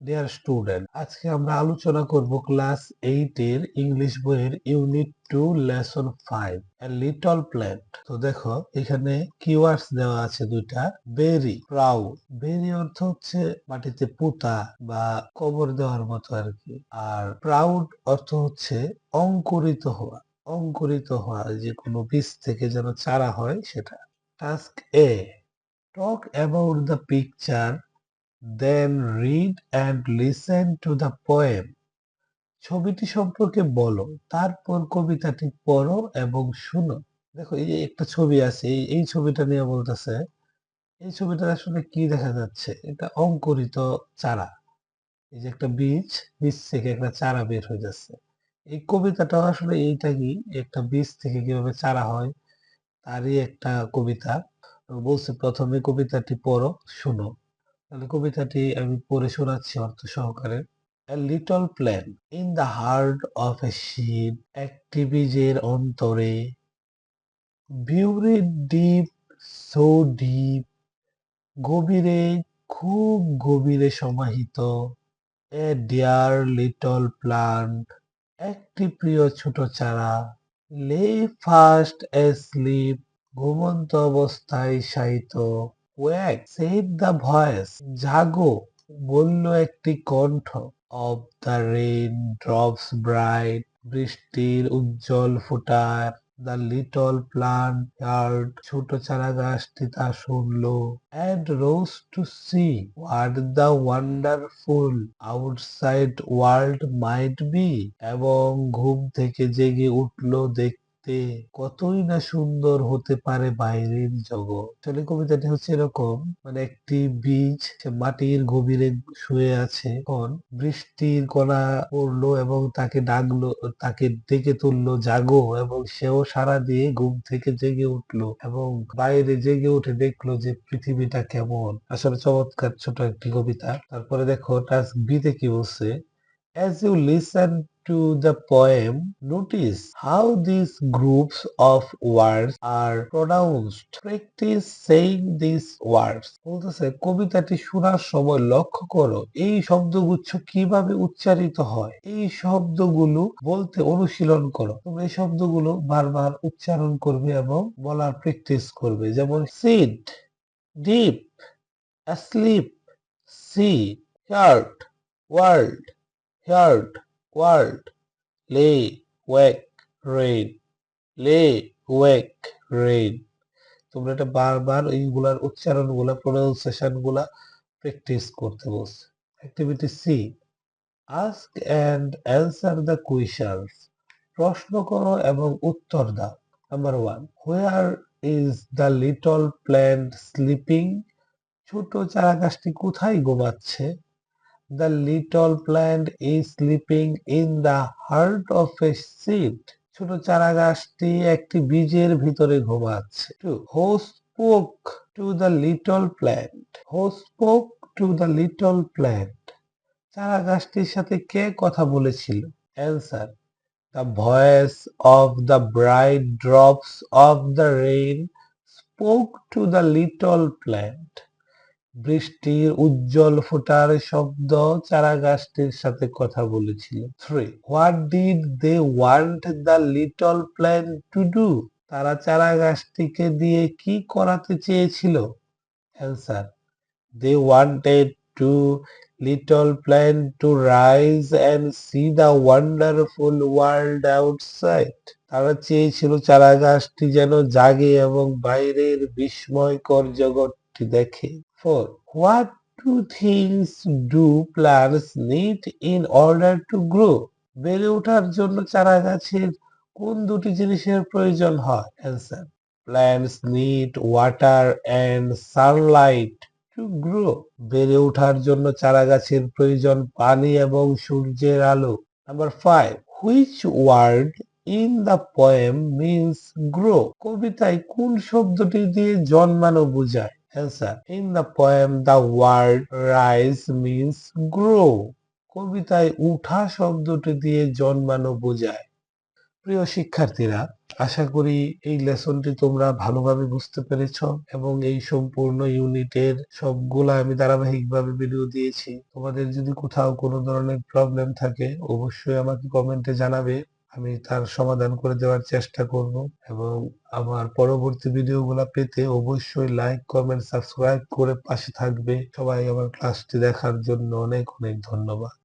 Dear student, আজকে আমরা আলোচনা করব ক্লাস 8 এর ইংলিশ বইয়ের unit 2 lesson 5 a little plant. তো দেখো এখানে কিওয়ার্ডস দেওয়া আছে দুইটা। বেরি, প্রাউড। বেরি অর্থ হচ্ছে মাটিতে পুঁতা বা কবর দেওয়ার মতো আর কি। আর প্রাউড অর্থ হচ্ছে অঙ্কুরিত হওয়া। অঙ্কুরিত হওয়া, যে কোনো বীজ থেকে যেন চারা হয় সেটা। Task A, talk about the picture, then read and listen to the poem. ছবিটি সম্পর্কে বলো, তারপর কবিতাটি পড়ো এবং শুনো। দেখো এই যে একটা ছবি আছে, এই ছবিটা নিয়ে বলতেছে। এই ছবিটা আসলে কি দেখা যাচ্ছে? এটা অঙ্কুরিত চারা। এই যে একটা বীজ, বীজ থেকে একটা চারা বের হয়ে যাচ্ছে। এই কবিতাটাও আসলে এইটাই, একটা বীজ থেকে কিভাবে চারা হয় তারই একটা কবিতা। বলছে প্রথমে কবিতাটি পড়ো, শুনো। তাহলে কবিতাটি আমি পড়ে শোনাচ্ছি অর্থ সহকারে। A little plant in the heart of a seed, একটি বীজের অন্তরে, buried deep, so deep, গভীরে, খুব গভীরে সমাহিত, a dear little plant, একটি প্রিয় ছোট চারা, lay fast asleep, ঘুমন্ত অবস্থায় শায়িত, wake, said the voice, জাগো, বলল একটি কণ্ঠ, of the rain drops bright, বৃষ্টির উজ্জ্বল ফোঁটার, the little plant heard, ছোট চারা গাছটি তা শুনলো, and rose to see what the wonderful outside world might be, এবং ঘুম থেকে জেগে উঠলো দেখতে কতই না সুন্দর হতে পারে বাইরের জগৎ। আসলে কবিতাটি হচ্ছে এরকম, মানে একটি বীজ সে মাটির গভীরে শুয়ে আছে, এখন বৃষ্টির কণা পড়লো এবং তাকে ডাকলো, তাকে ডেকে তুললো, জাগো, এবং সেও সাড়া দিয়ে ঘুম থেকে জেগে উঠলো এবং বাইরে জেগে উঠে দেখলো যে পৃথিবীটা কেমন। আসলে চমৎকার ছোট একটি কবিতা। তারপরে দেখো টাস্ক বি তে কি বলছে। As you listen to the poem, notice how these groups of words are pronounced. Practice saying these words. বলতেছে কবিতাটি শোনার সময় লক্ষ্য করো এই শব্দগুচ্ছ কিভাবে উচ্চারিত হয়। এই শব্দগুলো বলতে অনুশীলন করো। তোমরা এই শব্দগুলো বারবার উচ্চারণ করবে এবং বলার প্র্যাকটিস করবে। যেমন sit, deep, asleep, see, heart, world, heard, world, lay, wake, rain, lay, wake, rain. তোমরা এটা বারবার এইগুলার উচ্চারণ গুলা, প্রনাউন্সিয়েশন গুলা প্র্যাকটিস করতে বলছে। Activity C, ask and answer the questions. প্রশ্ন করো এবং উত্তর দাও। Number 1, where is the little plant sleeping? ছোট চারাগাছটি কোথায় ঘুমাচ্ছে? The little plant is sleeping in the heart of a seed. ছোট চারাগাছটি একটি বীজের ভিতরে ঘুমাচ্ছে। 2. Who spoke to the little plant? Who spoke to the little plant? চারাগাছটির সাথে কে কথা বলেছিল? Answer. The voice of the bright drops of the rain spoke to the little plant. বৃষ্টির উজ্জ্বল ফোঁটার শব্দ চারাগাছটির সাথে কথা বলেছিল। 3. What did they want the little plant to do? তারা চারাগাছটিকে দিয়ে কি করাতে চেয়েছিল? Answer. They wanted to little plant to rise and see the wonderful world outside. তারা চেয়েছিল চারাগাছটি যেন জাগে এবং বাইরের বিস্ময়কর জগৎটি দেখে। 4. What two things do plants need in order to grow? বেড়ে ওঠার জন্য চারাগাছের কোন দুটি জিনিসের প্রয়োজন হয়? Answer. Plants need water and sunlight to grow. বেড়ে ওঠার জন্য চারাগাছের প্রয়োজন পানি এবং সূর্যের আলো। Number 5. Which word in the poem means grow? কবিতায় কোন শব্দটি দিয়ে জন্মানো বোঝায়? Answer. In the poem the word rise means grow. কবিতায় উঠা শব্দটি দিয়ে জন্মানো বোঝায়। প্রিয় শিক্ষার্থীরা, আশা করি এই লেসনটি তোমরা ভালোভাবে বুঝতে পেরেছ এবং এই সম্পূর্ণ ইউনিটের সবগুলা আমি ধারাবাহিকভাবে ভিডিও দিয়েছি। তোমাদের যদি কোথাও কোনো ধরনের প্রবলেম থাকে অবশ্যই আমাকে কমেন্টে জানাবে। আমি তার সমাধান করে দেওয়ার চেষ্টা করব এবং আমার পরবর্তী ভিডিওগুলা পেতে অবশ্যই লাইক, কমেন্ট, সাবস্ক্রাইব করে পাশে থাকবে। সবাই আমার ক্লাসটি দেখার জন্য অনেক অনেক ধন্যবাদ।